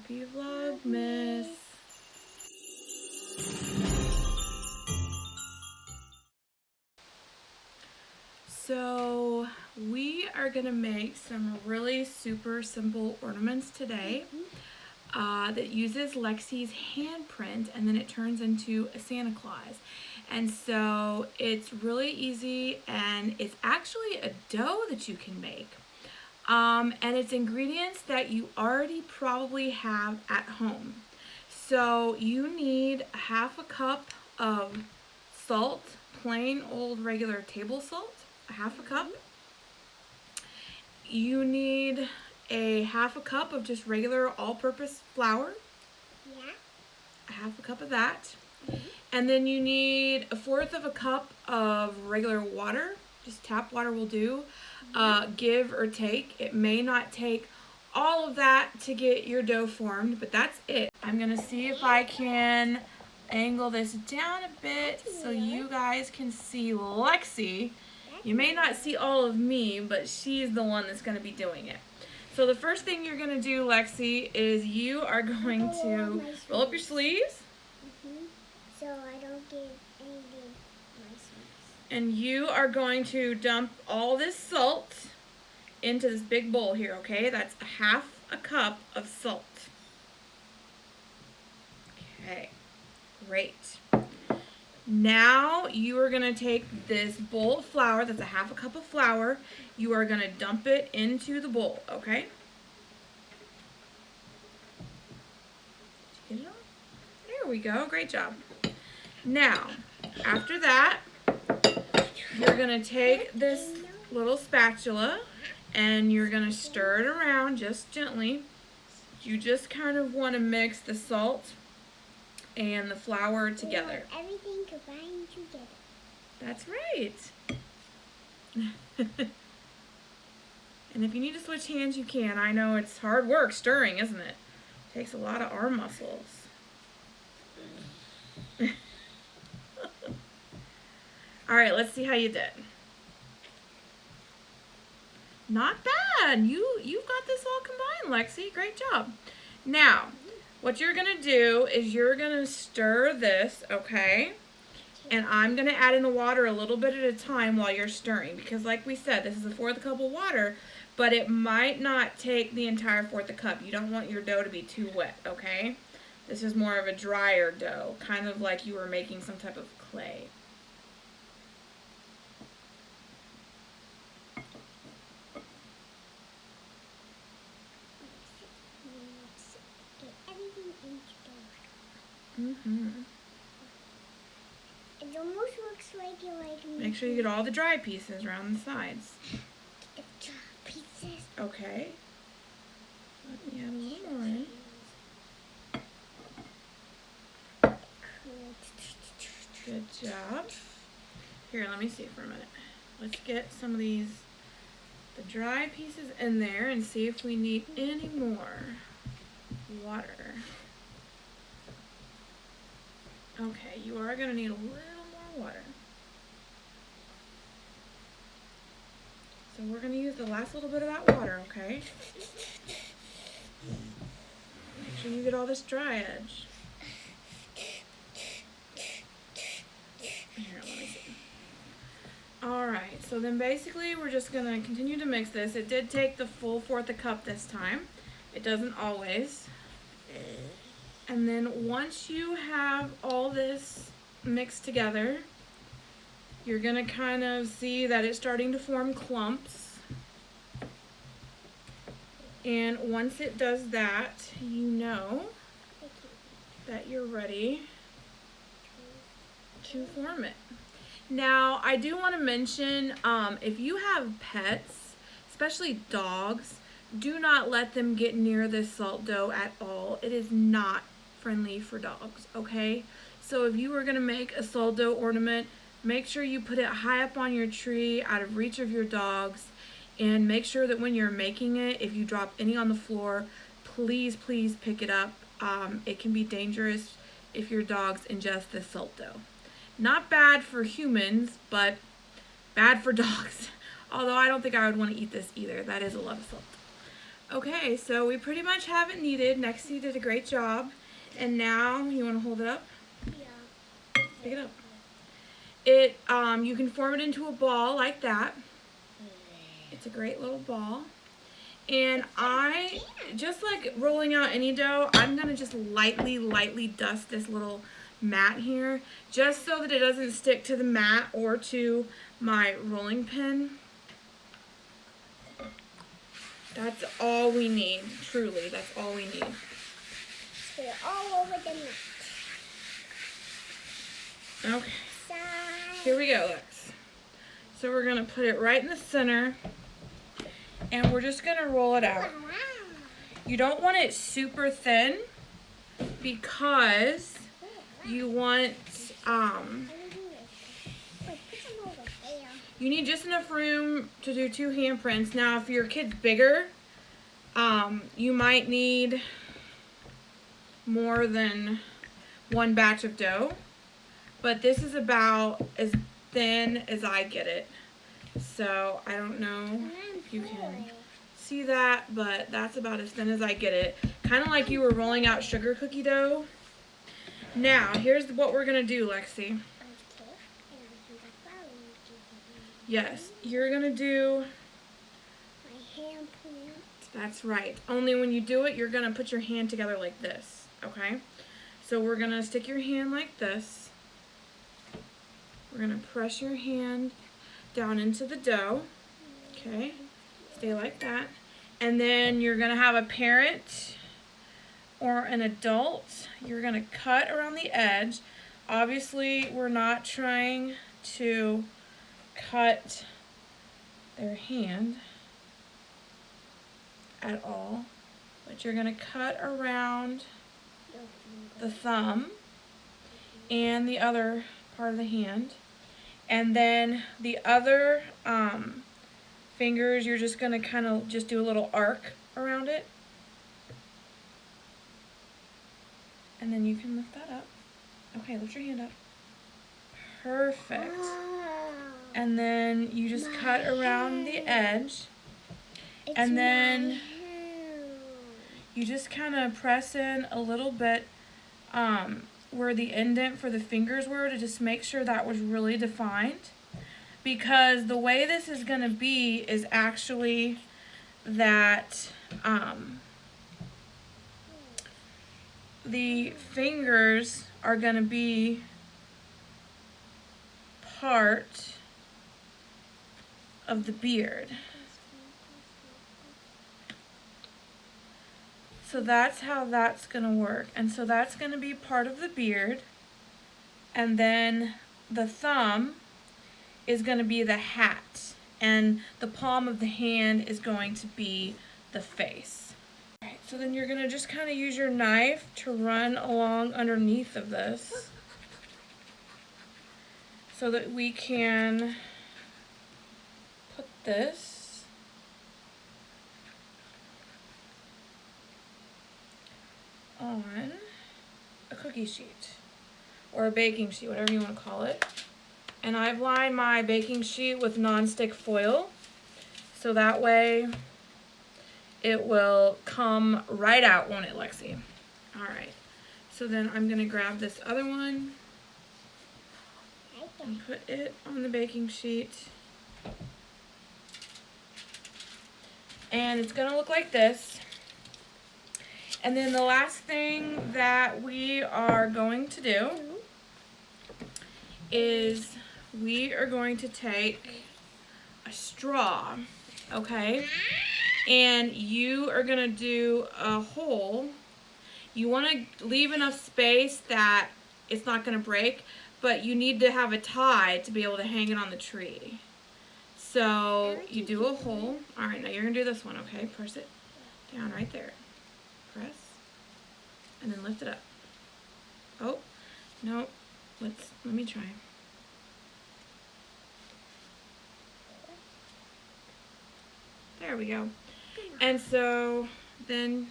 Happy Vlogmas. So we are gonna make some really super simple ornaments today that uses Lexi's handprint, and then it turns into a Santa Claus. And so it's really easy, and it's actually a dough that you can make. And it's ingredients that you already probably have at home. So you need half a cup of salt, plain old regular table salt, a half a cup. You need a half a cup of just regular all-purpose flour. Yeah. A half a cup of that. And then you need a fourth of a cup of regular water. Just tap water will do. Give or take. It may not take all of that to get your dough formed, but that's it. I'm gonna see if I can angle this down a bit so you guys can see Lexi. You may not see all of me, but she's the one that's gonna be doing it. So the first thing you're gonna do, Lexi, is you are going to roll up your sleeves. So I don't get anything my sleeves. And you are going to dump all this salt into this big bowl here, okay? That's half a cup of salt. Okay, great. Now you are gonna take this bowl of flour, that's a half a cup of flour, you are gonna dump it into the bowl, okay? Did you get it all? There we go, great job. Now, after that, you're gonna take this little spatula and you're gonna stir it around just gently. You just kind of wanna mix the salt and the flour together. Everything combined together. That's right. And if you need to switch hands, you can. I know it's hard work stirring, isn't it? Takes a lot of arm muscles. All right, let's see how you did. Not bad. You've got this all combined, Lexi. Great job. Now, what you're gonna do is you're gonna stir this, okay? And I'm gonna add in the water a little bit at a time while you're stirring, because like we said, this is a fourth cup of water, but it might not take the entire fourth cup. You don't want your dough to be too wet, okay? This is more of a drier dough, kind of like you were making some type of clay. Get everything into the water. It almost looks like you Make sure you get all the dry pieces around the sides. the dry pieces. Okay. Let me add a little more in. Good job. Here, let me see for a minute. Let's get some of the dry pieces in there and see if we need any more water. Okay, you are going to need a little more water. So we're going to use the last little bit of that water, okay? Make sure you get all this dry edge. Here, let me see. Alright, so then basically we're just going to continue to mix this. It did take the full fourth cup this time. It doesn't always. And then once you have all this mixed together, you're going to kind of see that it's starting to form clumps. And once it does that, you know that you're ready to form it. Now, I do want to mention, if you have pets, especially dogs, do not let them get near this salt dough at all. It is not friendly for dogs, okay? So if you are going to make a salt dough ornament, make sure you put it high up on your tree, out of reach of your dogs, and make sure that when you're making it, if you drop any on the floor, please pick it up. It can be dangerous if your dogs ingest this salt dough. Not bad for humans, but bad for dogs. Although I don't think I would want to eat this either. That is a lot of salt. Okay, so we pretty much have it kneaded. Lexi did a great job. And now, you want to hold it up? Yeah. Pick it up. You can form it into a ball like that. It's a great little ball. And just like rolling out any dough, I'm going to just lightly dust this little mat here, just so that it doesn't stick to the mat or to my rolling pin. That's all we need, truly, that's all we need. Put it all over the mat. Okay, here we go, Lex. So we're going to put it right in the center, and we're just going to roll it out. You don't want it super thin because you want, you need just enough room to do 2 handprints. Now, if your kid's bigger, you might need more than 1 batch of dough, but this is about as thin as I get it. So I don't know if you can see that, but that's about as thin as I get it. Kind of like you were rolling out sugar cookie dough. Now, here's what we're going to do, Lexi. Yes, you're going to do... my handprint. That's right. Only when you do it, you're going to put your hand together like this, okay? So we're going to stick your hand like this. We're going to press your hand down into the dough, okay? Stay like that. And then you're going to have a parent or an adult. You're going to cut around the edge. Obviously, we're not trying to cut their hand at all, but you're going to cut around the thumb and the other part of the hand. And then the other fingers, you're just going to kind of just do a little arc around it. And then you can lift that up. Okay, lift your hand up. Perfect. And then you just cut around the edge. And then you just kind of press in a little bit where the indent for the fingers were, to just make sure that was really defined. Because the way this is going to be is actually that the fingers are going to be part of the beard. So that's how that's going to work. And so that's going to be part of the beard. And then the thumb is going to be the hat. And the palm of the hand is going to be the face. All right, so then you're going to just kind of use your knife to run along underneath of this, so that we can put this on a cookie sheet or a baking sheet, whatever you want to call it. And I've lined my baking sheet with nonstick foil, so that way it will come right out, won't it, Lexi? All right, so then I'm going to grab this other one and put it on the baking sheet. And it's going to look like this. And then the last thing that we are going to do is we are going to take a straw, okay? And you are going to do a hole. You want to leave enough space that it's not going to break, but you need to have a tie to be able to hang it on the tree. So you do a hole. All right, now you're going to do this one, okay? Press it down right there. Press. And then lift it up. Oh, no. Let me try. There we go. And so then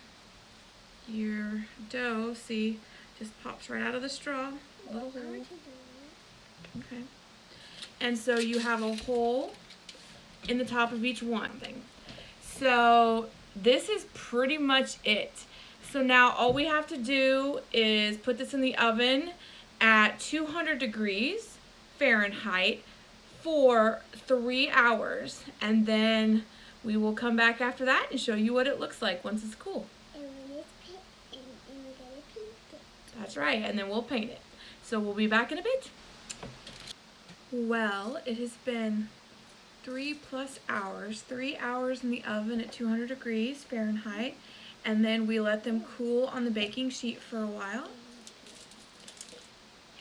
your dough, see, just pops right out of the straw. Little hole. Okay. And so you have a hole in the top of each one thing. So this is pretty much it. So now all we have to do is put this in the oven at 200 degrees Fahrenheit for 3 hours, and then we will come back after that and show you what it looks like once it's cool. And when it's paint, and we're gonna paint it. That's right, and then we'll paint it. So we'll be back in a bit. Well, it has been 3+ hours, 3 hours in the oven at 200 degrees Fahrenheit, and then we let them cool on the baking sheet for a while.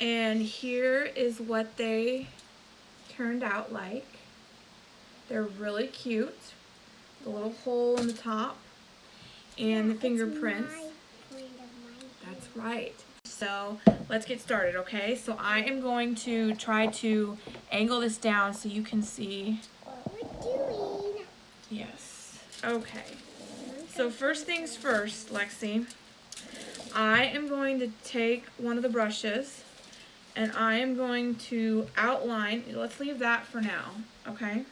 And here is what they turned out like. They're really cute. The little hole in the top and the fingerprints. That's right. So let's get started, okay? So I am going to try to angle this down so you can see. What we're doing. Yes. Okay. So first things first, Lexi. I am going to take one of the brushes and I am going to outline. Let's leave that for now, okay?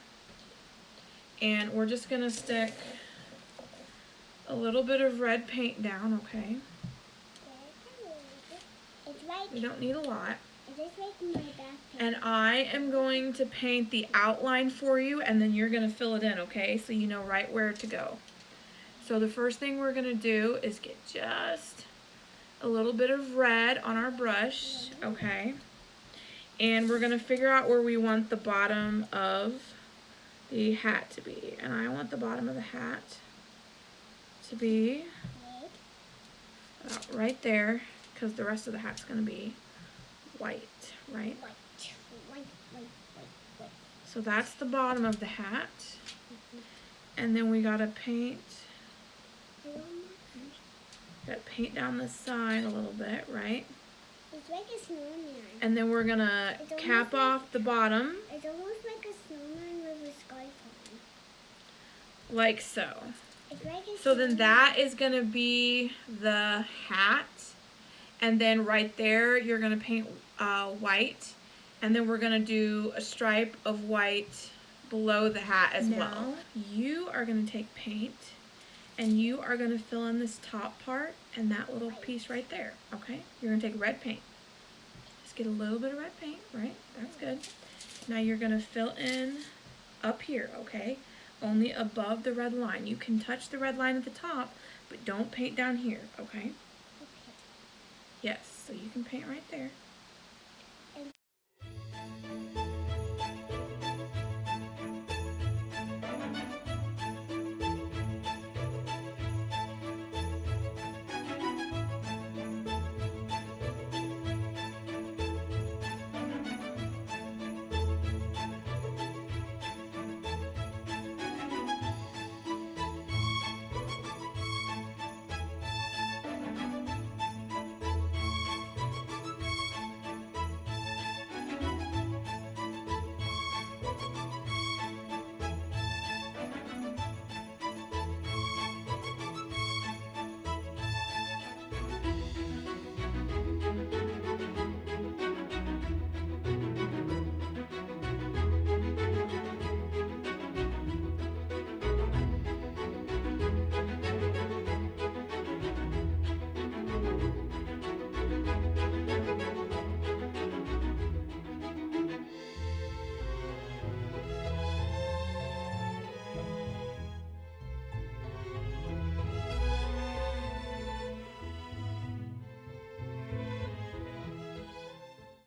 And we're just gonna stick a little bit of red paint down, okay? We don't need a lot. And I am going to paint the outline for you, and then you're gonna fill it in, okay? So you know right where to go. So the first thing we're gonna do is get just a little bit of red on our brush, okay? And we're gonna figure out where we want the bottom of the hat to be. And I want the bottom of the hat to be about right there, because the rest of the hat's gonna be white, right? White. So that's the bottom of the hat. And then we gotta paint down the side a little bit, right? It's like a snowman. And then we're gonna cap off the bottom. It's almost like a snowman with a sky phone. Like so. It's like a So then that is gonna be the hat. And then right there, you're gonna paint white. And then we're gonna do a stripe of white below the hat as well. You are gonna take paint and you are gonna fill in this top part and that little piece right there, okay? You're gonna take red paint. Just get a little bit of red paint, right? That's good. Now you're gonna fill in up here, okay? Only above the red line. You can touch the red line at the top, but don't paint down here, okay? Yes, so you can paint right there.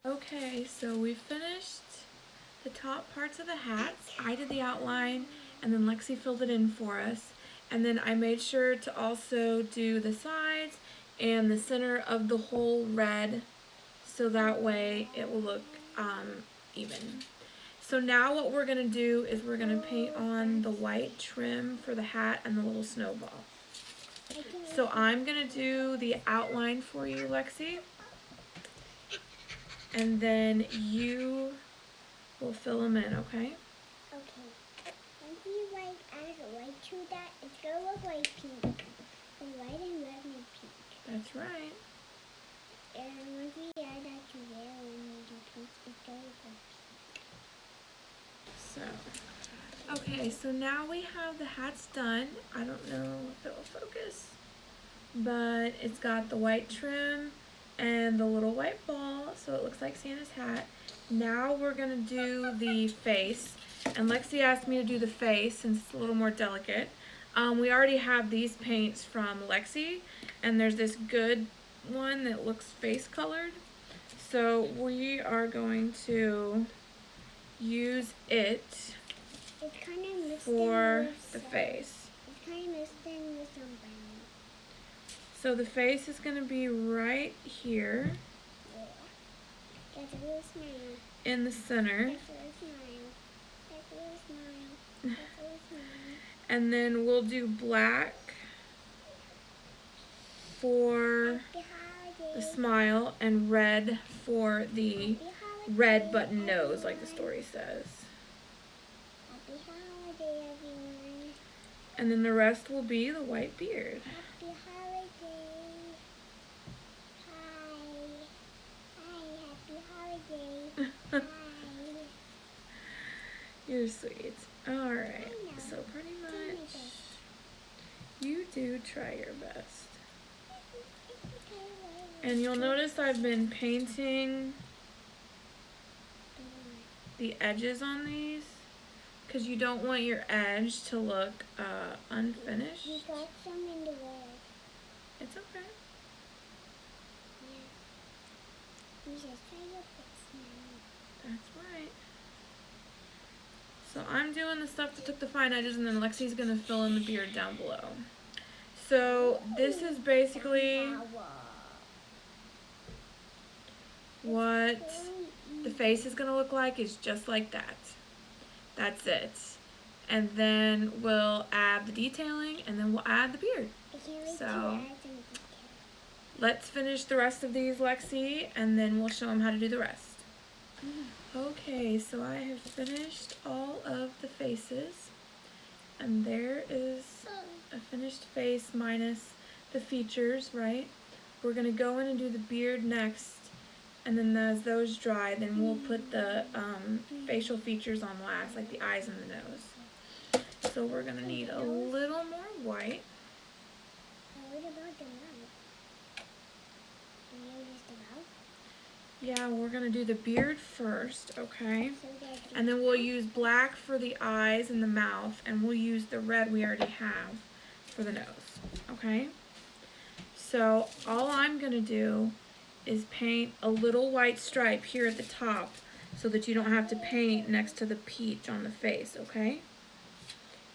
Okay, so we finished the top parts of the hats. I did the outline and then Lexi filled it in for us. And then I made sure to also do the sides and the center of the whole red so that way it will look even. So now what we're going to do is we're going to paint on the white trim for the hat and the little snowball. So I'm going to do the outline for you, Lexi. And then you will fill them in, okay? Okay. Once you add white to that, it's gonna look like pink. And white and red and pink. That's right. And once we add that to there, when we do pink, it's gonna look like So, Okay, so now we have the hats done. I don't know if it'll focus, but it's got the white trim and the little white ball, so it looks like Santa's hat. Now we're gonna do the face, and Lexi asked me to do the face since it's a little more delicate. We already have these paints from Lexi, and there's this good one that looks face colored. So we are going to use it It's kind of missing for this the side. face. It's kind of missing this umbrella. So the face is gonna be right here Yeah. That's a little smile. in the center. That's a little smile. That's a little smile. That's a little smile. And then we'll do black for Happy the holidays. smile and red for the Happy red holidays, button nose, like the everyone. story says. Happy holiday, everyone. And then the rest will be the white beard. Happy holiday. Hi. Hi, happy holiday. Hi. You're sweet. Alright, I know. so pretty Do my much best. you do try your best. Okay, And you'll notice I've been painting the edges on these because you don't want your edge to look unfinished. You got some in the way. It's okay. Yeah. You just try your best now. That's right. So I'm doing the stuff that took the fine edges, and then Lexi's gonna fill in the beard down below. So this is basically what the face is gonna look like, is just like that. That's it. And then we'll add the detailing, and then we'll add the beard. I can't wait to So add some detail. let's finish the rest of these, Lexi, and then we'll show them how to do the rest. Okay, so I have finished all of the faces, and there is a finished face minus the features, right? We're gonna go in and do the beard next, and then as those dry, then we'll put the facial features on last, like the eyes and the nose. So we're gonna need a little more white. What about the mouth? Do you use the mouth? Yeah, we're gonna do the beard first, okay? So that And then we'll use black for the eyes and the mouth, and we'll use the red we already have for the nose, okay? So all I'm gonna do is paint a little white stripe here at the top so that you don't have to paint next to the peach on the face, okay?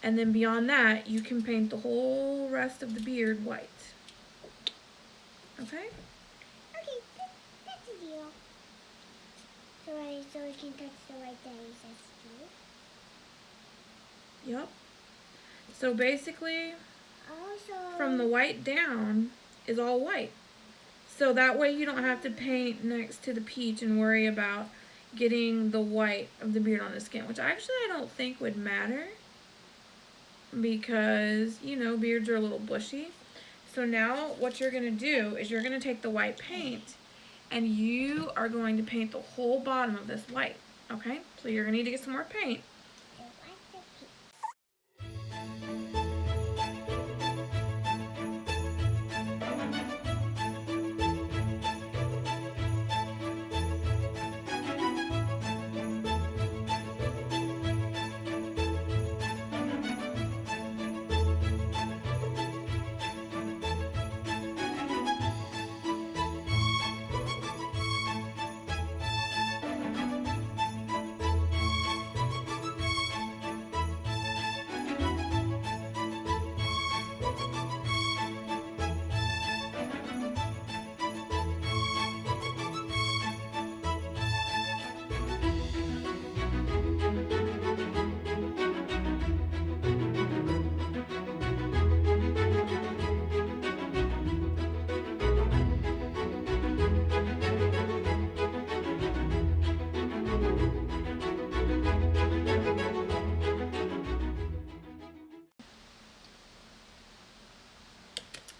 And then beyond that, you can paint the whole rest of the beard white. Okay? Okay, that's a deal. So we can touch the white that he says to. Yep. So basically, Also, from the white down is all white. So that way you don't have to paint next to the peach and worry about getting the white of the beard on the skin, which actually I don't think would matter because, you know, beards are a little bushy. So now what you're going to do is you're going to take the white paint and you are going to paint the whole bottom of this white, okay? So you're going to need to get some more paint. I like the pink.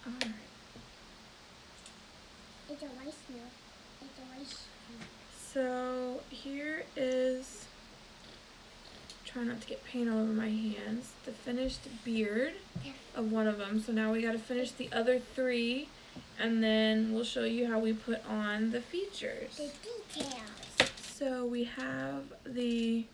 Alright. It's a white snow. It's a white snow. So here is, try not to get paint all over my hands. The finished beard of one of them. So now we got to finish the other 3, and then we'll show you how we put on the features. The details. So we have the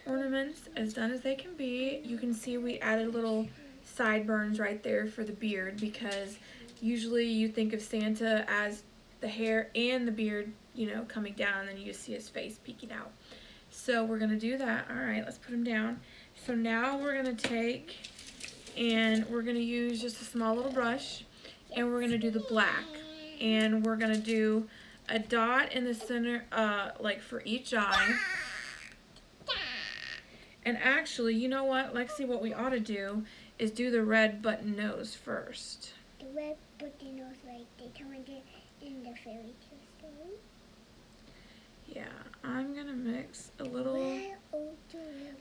ornaments as done as they can be. You can see we added little sideburns right there for the beard, because usually you think of Santa as the hair and the beard, you know, coming down, and then you just see his face peeking out. So we're gonna do that. All right, let's put him down. So now we're gonna take and we're gonna use just a small little brush, and we're gonna do the black, and we're gonna do a dot in the center, like for each eye. And actually, you know what, Lexi, what we ought to do is do the red button nose first. The red button nose, like they come in the fairy tale story. Yeah, I'm gonna mix a little.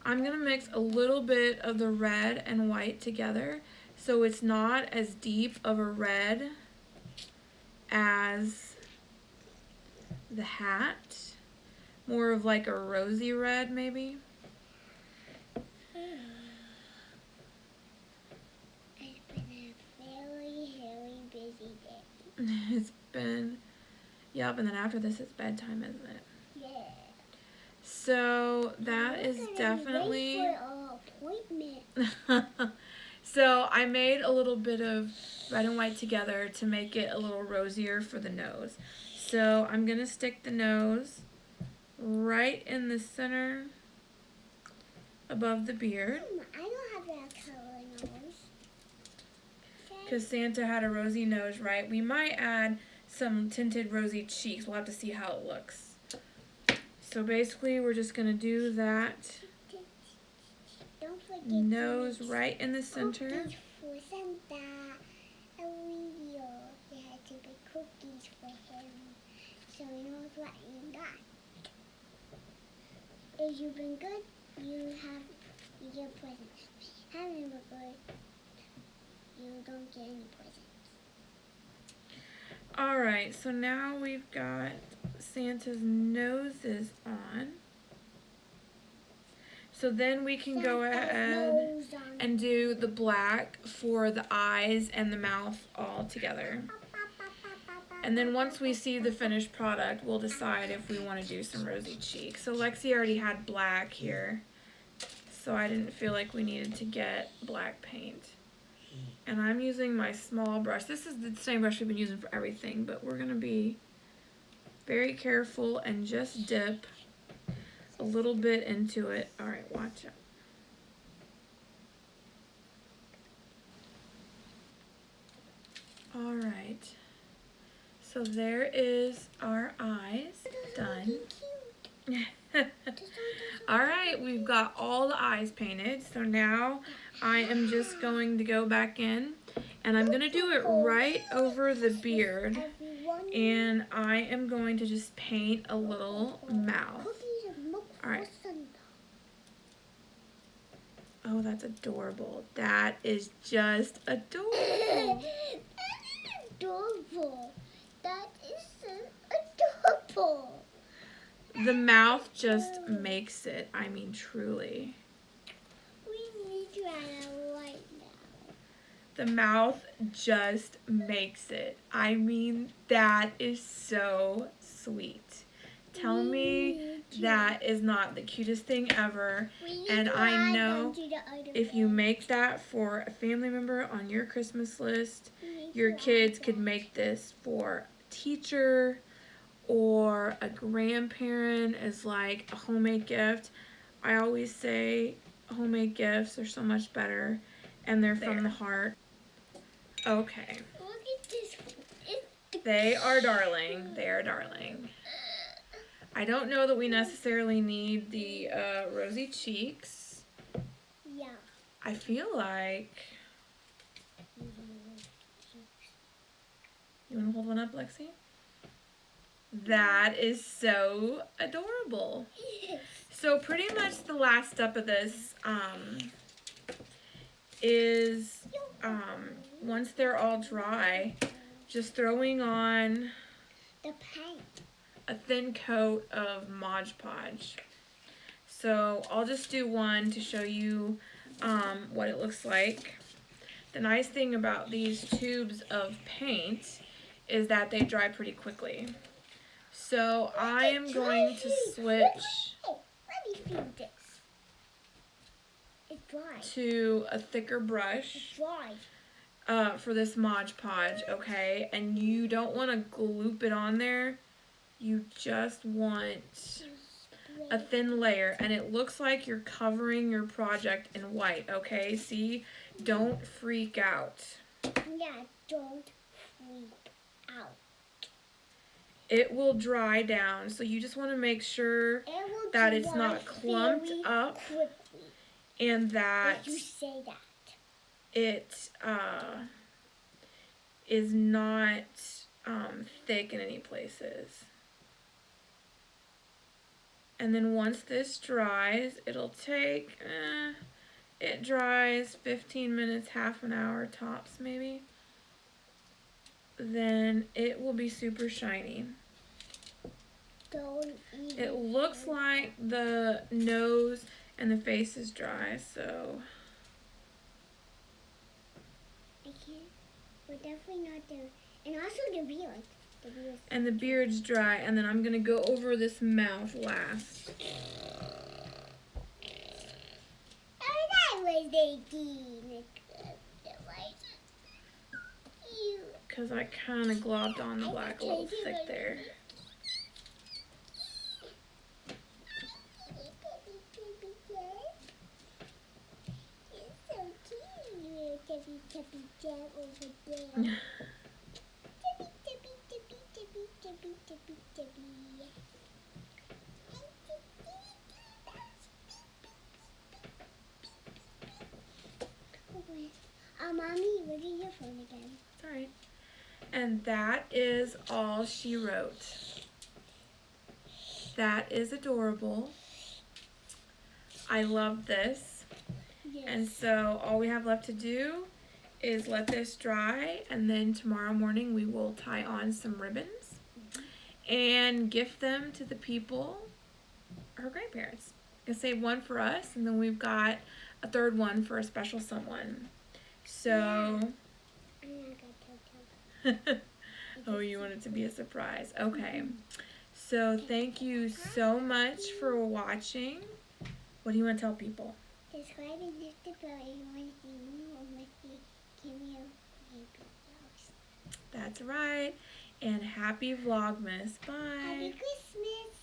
I'm gonna mix a little bit of the red and white together, so it's not as deep of a red as the hat. More of like a rosy red, maybe. It's been a very busy day. It's been, yep, and then after this it's bedtime, isn't it? Yeah. So that is definitely. Wait for our appointment. So I made a little bit of red and white together to make it a little rosier for the nose. So I'm gonna stick the nose right in the center above the beard. I don't have that color nose. Because Santa had a rosy nose, right? We might add some tinted rosy cheeks. We'll have to see how it looks. So basically we're just gonna do that Don't forget nose right in the center. cookies for Santa. A video. They had to make cookies for him, so he knows what he got. If you've been good, you get presents. Haven't been good, you don't get any presents. Alright, so now we've got Santa's noses on. So then we can go ahead and do the black for the eyes and the mouth all together. And then once we see the finished product, we'll decide if we want to do some rosy cheeks. So Lexi already had black here, so I didn't feel like we needed to get black paint. And I'm using my small brush. This is the same brush we've been using for everything, but we're going to be very careful and just dip a little bit into it. All right, watch out. All right. So there is our eyes done. All right, we've got all the eyes painted. So now I am just going to go back in, and I'm going to do it right over the beard, and I am going to just paint a little mouth. All right. Oh, that's adorable. That is just adorable. Adorable. That is so adorable. The mouth just makes it. I mean, truly. We need to add a light now. The mouth just makes it. I mean, that is so sweet. Tell me that is not the cutest thing ever. And I know if you make that for a family member on your Christmas list, your kids could make this for a teacher or a grandparent as like a homemade gift. I always say homemade gifts are so much better, and they're from the heart. Okay. Look at this. They are darling. They are darling. I don't know that we necessarily need the rosy cheeks. Yeah. I feel like... You want to hold one up, Lexi? That is so adorable. So pretty much the last step of this is once they're all dry, just throwing on the paint. A thin coat of Mod Podge. So I'll just do one to show you what it looks like. The nice thing about these tubes of paint is that they dry pretty quickly. So I am going to switch Let me feel this. It's dry. to a thicker brush. It's dry. For this Mod Podge, okay? And you don't want to gloop it on there. You just want a thin layer, and it looks like you're covering your project in white, okay? See? Don't freak out. Yeah, don't freak out. It will dry down, so you just want to make sure that it's not clumped up quickly. And that If you say that. It is not thick in any places. And then once this dries, it'll take, it dries 15 minutes, half an hour tops maybe. Then it will be super shiny. It looks like the nose and the face is dry, so. I can't. We're definitely not there. And also the beard. And the beard's dry, and then I'm gonna go over this mouth last. Oh, that was thinking. Because I kind of globbed on the black a little thick there. Mommy, look at your phone again. It's alright. And that is all she wrote. That is adorable. I love this. Yes. And so all we have left to do is let this dry, and then tomorrow morning we will tie on some ribbons and gift them to the people, her grandparents. And save one for us, and then we've got a third one for a special someone. So, oh, you want it to be a surprise. Okay. So thank you so much for watching. What do you want to tell people? Subscribe and hit the bell if you want to see more of the cameo vlogs. That's right. And happy Vlogmas. Bye. Happy Christmas.